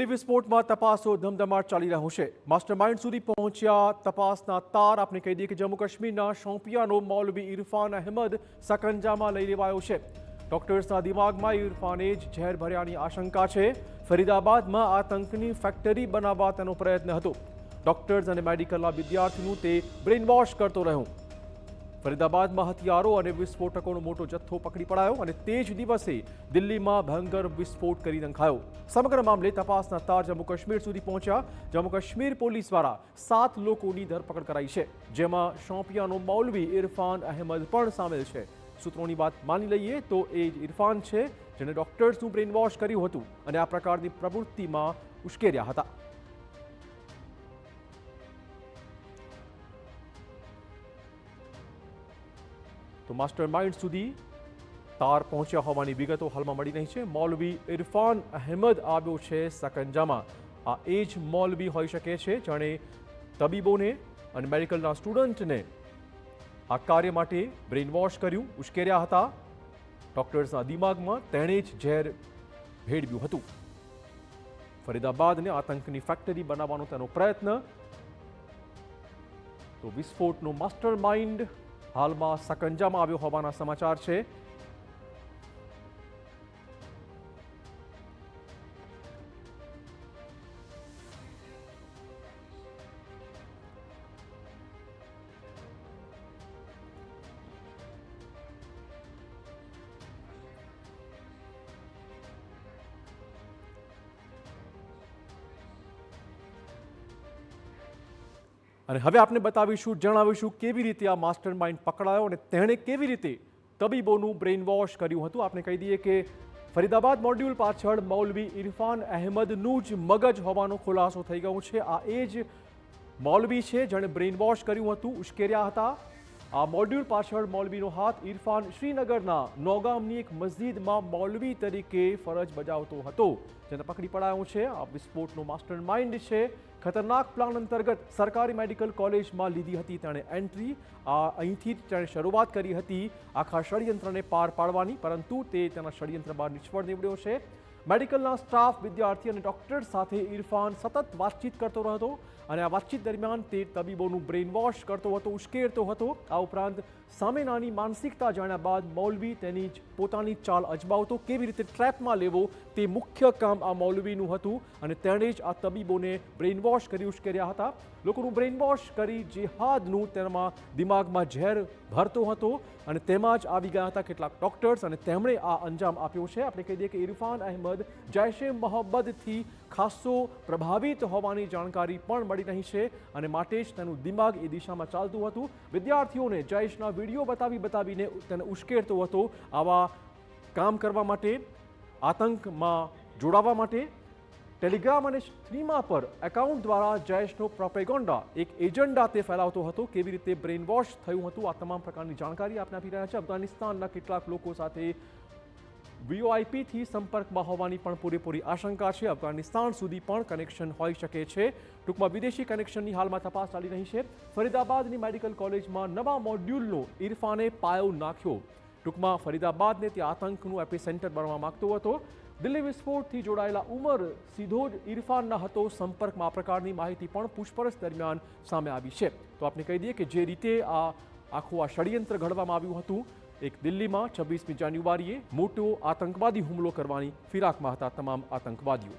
દિલ્હી વિસ્ફોટમાં તપાસો ધમધમાટ ચાલી રહ્યો છે. માસ્ટરમાઇન્ડ સુધી પહોંચ્યા તપાસના તાર. આપણે કહી દઈએ કે જમ્મુ કાશ્મીરના શોપિયાનો મૌલવી ઇરફાન અહેમદ સકંજામાં લઈ લેવાયો છે. ડોક્ટર્સના દિમાગમાં ઇરફાને જ ઝેર ભર્યાની આશંકા છે. ફરીદાબાદમાં આતંકની ફેક્ટરી બનાવવા તેનો પ્રયત્ન હતો. ડોક્ટર્સ અને મેડિકલના વિદ્યાર્થીનું તે બ્રેઇન વોશ કરતો રહ્યો. ફરીદાબાદમાં હથિયારો અને વિસ્ફોટકોનો મોટો જથ્થો પકડી પડાયો અને તે જ દિવસે દિલ્હીમાં ભયંકર વિસ્ફોટ કરી નંખાયો. સમગ્ર મામલે તપાસના તાર જમ્મુ કાશ્મીર સુધી પહોંચ્યા. જમ્મુ કાશ્મીર પોલીસ દ્વારા 7 લોકોની ધરપકડ કરાઈ છે, જેમાં શોપિયાનો મૌલવી ઇરફાન અહેમદ પણ સામેલ છે. સૂત્રોની વાત માની લઈએ તો એ જ ઇરફાન છે જેણે ડોક્ટર્સનું બ્રેઇન વોશ કર્યું હતું અને આ પ્રકારની પ્રવૃત્તિમાં ઉશ્કેર્યા હતા. તો માસ્ટર માઇન્ડ સુધી તાર પહોંચ્યા હોવાની વિગતો હાલમાં મળી રહી છે. મૌલવી ઇરફાન અહેમદ આવ્યો છે સકંજામાં. આ એ જ મૌલવી હોઈ શકે છે જેણે તબીબોને અને મેડિકલના સ્ટુડન્ટને આ કાર્ય માટે બ્રેઇન વોશ કર્યું, ઉશ્કેર્યા હતા. ડોક્ટર્સના દિમાગમાં તેણે જ ઝેર ભેળવ્યું હતું. ફરીદાબાદને આતંકની ફેક્ટરી બનાવવાનો તેનો પ્રયત્ન. તો વિસ્ફોટનો માસ્ટર માઇન્ડ હાલમાં સકંજામાં આવ્યો હોવાના સમાચાર છે. અને હવે આપણે બતાવીશું, જણાવીશું કેવી રીતે આ માસ્ટર માઇન્ડ પકડાયો અને તેણે કેવી રીતે તબીબોનું બ્રેઇન વોશ કર્યું હતું. આપણે કહી દઈએ કે ફરીદાબાદ મોડ્યુલ પાછળ મૌલવી ઇરફાન અહેમદનું જ મગજ હોવાનો ખુલાસો થઈ ગયો છે. આ એ જ મૌલવી છે જેણે બ્રેઇન વોશ કર્યું હતું, ઉશ્કેર્યા હતા. આ મોડ્યુલ પાછળ મૌલવીનો હાથ. ઇરફાન શ્રીનગરના નોગામની એક મસ્જિદમાં મૌલવી તરીકે ફરજ બજાવતો હતો, જેને પકડી પડાયો છે. આ વિસ્ફોટનો માસ્ટર માઇન્ડ છે. ખતરનાક પ્લાન અંતર્ગત સરકારી મેડિકલ કોલેજમાં લીધી હતી તેણે એન્ટ્રી. અહીંથી તેણે શરૂઆત કરી હતી આખા ષડયંત્રને પાર પાડવાની, પરંતુ તે તેના ષડયંત્ર બાદ નિષ્ફળ નીવડ્યો છે. મેડિકલના સ્ટાફ, વિદ્યાર્થી અને ડોક્ટર સાથે ઇરફાન સતત વાતચીત કરતો રહ્યો હતો અને આ વાતચીત દરમિયાન તે તબીબોનું બ્રેઇન વોશ કરતો હતો, ઉશ્કેરતો હતો. આ ઉપરાંત સામેનાની માનસિકતા જાણ્યા બાદ મૌલવી તેની જ પોતાની ચાલ અજમાવતો, કેવી રીતે ટ્રેપમાં લેવો તે મુખ્ય કામ આ મૌલવીનું હતું અને તેણે જ આ તબીબોને બ્રેઇન વોશ કરી ઉશ્કેર્યા હતા. લોકોનું બ્રેઇન વોશ કરી જેહાદનું તેમાં દિમાગમાં ઝેર ભરતો હતો અને તેમાં જ આવી ગયા હતા કેટલાક ડોક્ટર્સ અને તેમણે આ અંજામ આપ્યો છે. આપણે કહી દઈએ કે ઇરફાન અહેમદ જૈશે મોહમ્મદથી ખાસો પ્રભાવિત હોવાની જાણકારી પણ મળી રહી છે અને માટે જ તેનું દિમાગ એ દિશામાં ચાલતું હતું. વિદ્યાર્થીઓને જૈશના વિડીયો બતાવીને તેને ઉશ્કેરતો હતો આવા કામ કરવા માટે, આતંકમાં જોડાવા માટે. ટેલિગ્રામ અને સ્ટ્રીમા પર એકાઉન્ટ દ્વારા જૈશનો પ્રોપેગેન્ડા, એક એજન્ડા તે ફેલાવતો હતો. કેવી રીતે બ્રેઇન વોશ થયું હતું આ તમામ પ્રકારની જાણકારી આપણે આપી રહ્યા છે. અફઘાનિસ્તાનના કેટલાક લોકો સાથે VOIPથી સંપર્કમાં હોવાની પણ પૂરેપૂરી આશંકા છે. અફઘાનિસ્તાન સુધી પણ કનેક્શન હોઈ શકે છે. ટૂંકમાં વિદેશી કનેક્શનની હાલમાં તપાસ ચાલી રહી છે. ફરીદાબાદની મેડિકલ કોલેજમાં નવા મોડ્યુલનો ઇરફાને પાયો નાખ્યો. ટૂંકમાં ફરીદાબાદને તે આતંકનું એપિસેન્ટર બનવા માંગતો હતો. દિલ્હી વિસ્ફોટથી જોડાયેલા ઉમર સીધો જ ઇરફાનના હતો સંપર્કમાં. આ પ્રકારની માહિતી પણ પૂછપરછ દરમિયાન સામે આવી છે. તો આપણે કહી દઈએ કે જે રીતે આ આખું ષડયંત્ર ઘડવામાં આવ્યું હતું, એક દિલ્હીમાં 26મી જાન્યુઆરીએ મોટો આતંકવાદી હુમલો કરવાની ફિરાકમાં હતા તમામ આતંકવાદીઓ.